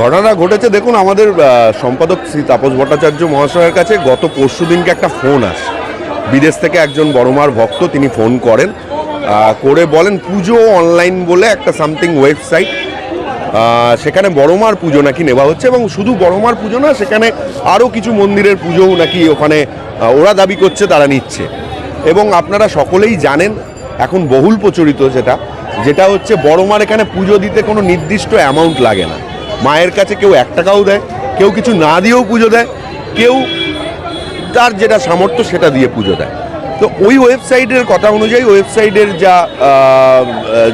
ঘটনা ঘটেছে দেখুন, আমাদের সম্পাদক শ্রী তাপস ভট্টাচার্য মহাশয়ের কাছে গত পরশু দিনকে একটা ফোন আসে। বিদেশ থেকে একজন বড়মার ভক্ত, তিনি ফোন করেন, করে বলেন পুজো অনলাইন বলে একটা সামথিং ওয়েবসাইট, সেখানে বড়মার পুজো নাকি নেওয়া হচ্ছে, এবং শুধু বড়মার পুজো না, সেখানে আরও কিছু মন্দিরের পুজোও নাকি ওখানে ওরা দাবি করছে তারা নিচ্ছে। এবং আপনারা সকলেই জানেন এখন বহুল প্রচলিত যেটা হচ্ছে বড়মার এখানে পুজো দিতে কোনো নির্দিষ্ট অ্যামাউন্ট লাগে না। মায়ের কাছে কেউ 1 টাকাও দেয়, কেউ কিছু না দিয়েও পুজো দেয়, কেউ তার যেটা সামর্থ্য সেটা দিয়ে পুজো দেয়। তো ওই ওয়েবসাইটের কথা অনুযায়ী, ওয়েবসাইটের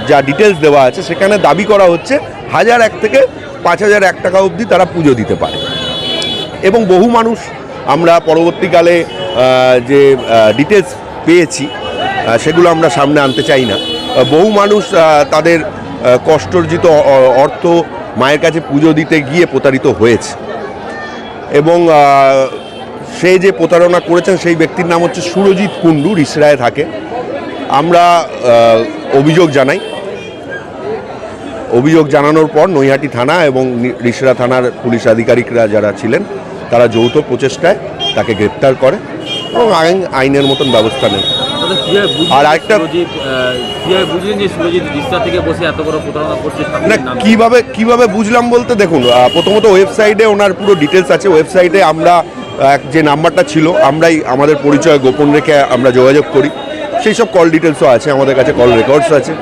যা ডিটেলস দেওয়া আছে, সেখানে দাবি করা হচ্ছে 1001 থেকে 5001 টাকা অবধি তারা পুজো দিতে পারে। এবং বহু মানুষ, আমরা পরবর্তীকালে যে ডিটেলস পেয়েছি সেগুলো আমরা সামনে আনতে চাই না, বহু মানুষ তাদের কষ্টার্জিত অর্থ মায়ের কাছে পুজো দিতে গিয়ে প্রতারিত হয়েছে। এবং সে যে প্রতারণা করেছেন সেই ব্যক্তির নাম হচ্ছে সুরজিৎ কুণ্ডু, রিষড়ায় থাকে। আমরা অভিযোগ জানানোর পর নৈহাটি থানা এবং রিষড়া থানার পুলিশ আধিকারিকরা যারা ছিলেন তারা যৌথ প্রচেষ্টায় তাকে গ্রেপ্তার করে এবং আইনের মতন ব্যবস্থা নেন। আর আরেকটা, কিভাবে বুঝলাম বলতে, দেখুন, প্রথমত ওয়েবসাইটে ওনার পুরো ডিটেলস আছে। ওয়েবসাইটে আমরা যে নাম্বারটা ছিল, আমরাই আমাদের পরিচয় গোপন রেখে আমরা যোগাযোগ করি, সেই সব কল ডিটেলসও আছে, আমাদের কাছে কল রেকর্ডস আছে,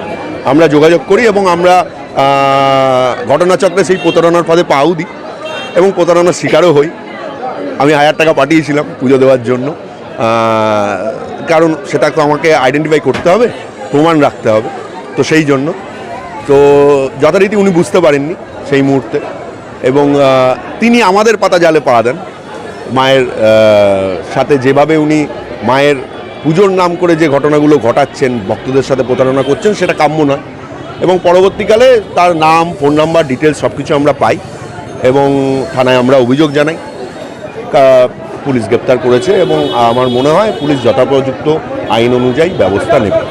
আমরা যোগাযোগ করি এবং আমরা ঘটনাচক্রে সেই প্রতারণার ফাঁদে পাও দিই এবং প্রতারণার শিকারও হই। আমি 1000 টাকা পাঠিয়েছিলাম পুজো দেওয়ার জন্য, কারণ সেটা তো আমাকে আইডেন্টিফাই করতে হবে, প্রমাণ রাখতে হবে, তো সেই জন্য। তো যথারীতি উনি বুঝতে পারেননি সেই মুহূর্তে, এবং তিনি আমাদের পাতা জালে পা দেন। মায়ের সাথে যেভাবে উনি মায়ের পুজোর নাম করে যে ঘটনাগুলো ঘটাচ্ছেন, ভক্তদের সাথে প্রতারণা করছেন, সেটা কাম্য নয়। এবং পরবর্তীকালে তার নাম, ফোন নাম্বার, ডিটেলস সব কিছু আমরা পাই এবং থানায় আমরা অভিযোগ জানাই। পুলিশ গ্রেপ্তার করেছে এবং আমার মনে হয় পুলিশ যথাপযুক্ত আইন অনুযায়ী ব্যবস্থা নেবে।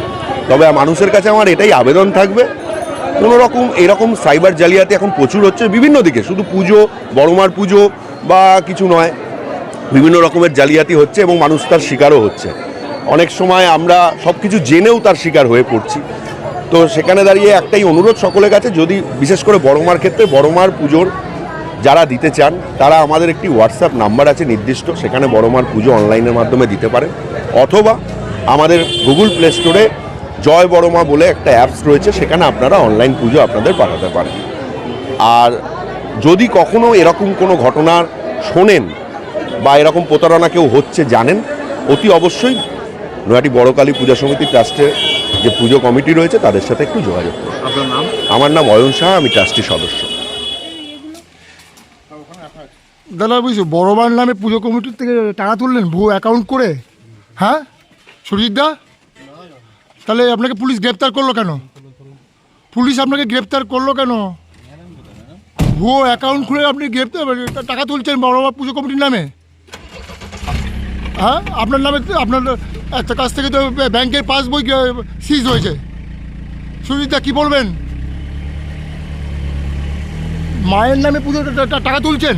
তবে মানুষের কাছে আমার এটাই আবেদন থাকবে, কোনো রকম এরকম সাইবার জালিয়াতি এখন প্রচুর হচ্ছে বিভিন্ন দিকে, শুধু পুজো, বড়মার পুজো বা কিছু নয়, বিভিন্ন রকমের জালিয়াতি হচ্ছে এবং মানুষ তার শিকারও হচ্ছে। অনেক সময় আমরা সব কিছু জেনেও তার শিকার হয়ে পড়ছি। তো সেখানে দাঁড়িয়ে একটাই অনুরোধ সকলের কাছে, যদি বিশেষ করে বড়মার ক্ষেত্রে, বড়মার পুজোর যারা দিতে চান তারা আমাদের একটি হোয়াটসঅ্যাপ নাম্বার আছে নির্দিষ্ট, সেখানে বড়মার পুজো অনলাইনের মাধ্যমে দিতে পারেন, অথবা আমাদের গুগল প্লে স্টোরে জয় বড়মা বলে একটা অ্যাপস রয়েছে, সেখানে আপনারা অনলাইন পুজো আপনাদের পাঠাতে পারেন। আর যদি কখনো এরকম কোনো ঘটনা শোনেন বা এরকম প্রতারণা কেউ হচ্ছে জানেন, অতি অবশ্যই নৈহাটি বড়কালী পূজা সমিতি ট্রাস্টের যে পুজো কমিটি রয়েছে তাদের সাথে একটু যোগাযোগ করুন। আপনার নাম? আমার নাম অয়ন সাহা, আমি ট্রাস্টি সদস্য। দাদা বুঝছো, বড়মার নামে পুজো কমিটির থেকে টাকা তুললেন ভুয়ো অ্যাকাউন্ট করে, হ্যাঁ সুরজিৎদা? তাহলে আপনাকে পুলিশ গ্রেপ্তার করলো কেন? পুলিশ আপনাকে গ্রেপ্তার করলো কেন? ভুয়ো অ্যাকাউন্ট খুলে আপনি টাকা তুলছেন বড়মা পুজো কমিটির নামে, হ্যাঁ? আপনার নামে, আপনার কাছ থেকে তো ব্যাংকের পাসবই সিজ হয়েছে। সুরজিৎদা কী বলবেন? মায়ের নামে পুজো টাকা তুলছেন।